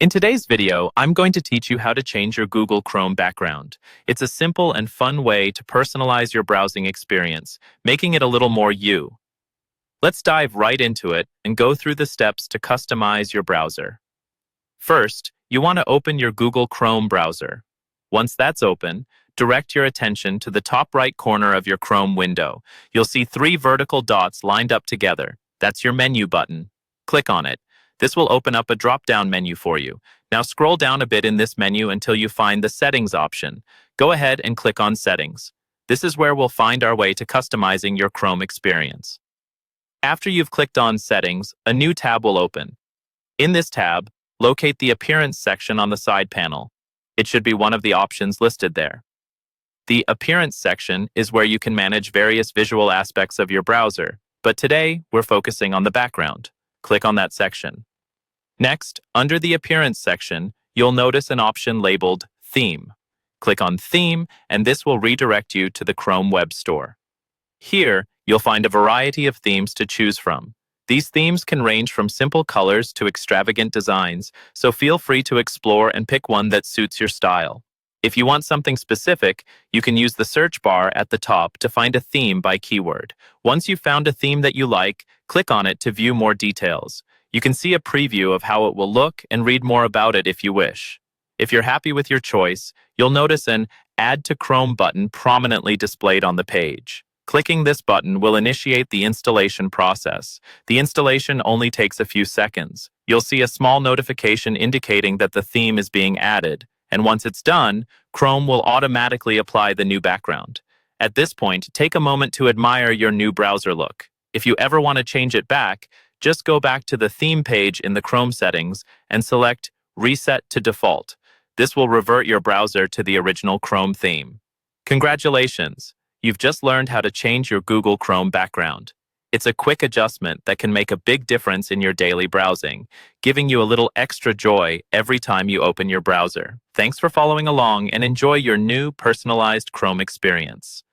In today's video, I'm going to teach you how to change your Google Chrome background. It's a simple and fun way to personalize your browsing experience, making it a little more you. Let's dive right into it and go through the steps to customize your browser. First, you want to open your Google Chrome browser. Once that's open, direct your attention to the top right corner of your Chrome window. You'll see three vertical dots lined up together. That's your menu button. Click on it. This will open up a drop-down menu for you. Now scroll down a bit in this menu until you find the Settings option. Go ahead and click on Settings. This is where we'll find our way to customizing your Chrome experience. After you've clicked on Settings, a new tab will open. In this tab, locate the Appearance section on the side panel. It should be one of the options listed there. The Appearance section is where you can manage various visual aspects of your browser, but today we're focusing on the background. Click on that section. Next, under the Appearance section, you'll notice an option labeled Theme. Click on Theme, and this will redirect you to the Chrome Web Store. Here, you'll find a variety of themes to choose from. These themes can range from simple colors to extravagant designs, so feel free to explore and pick one that suits your style. If you want something specific, you can use the search bar at the top to find a theme by keyword. Once you've found a theme that you like, click on it to view more details. You can see a preview of how it will look and read more about it if you wish. If you're happy with your choice, you'll notice an Add to Chrome button prominently displayed on the page. Clicking this button will initiate the installation process. The installation only takes a few seconds. You'll see a small notification indicating that the theme is being added. And once it's done, Chrome will automatically apply the new background. At this point, take a moment to admire your new browser look. If you ever want to change it back, just go back to the theme page in the Chrome settings and select Reset to Default. This will revert your browser to the original Chrome theme. Congratulations! You've just learned how to change your Google Chrome background. It's a quick adjustment that can make a big difference in your daily browsing, giving you a little extra joy every time you open your browser. Thanks for following along and enjoy your new personalized Chrome experience.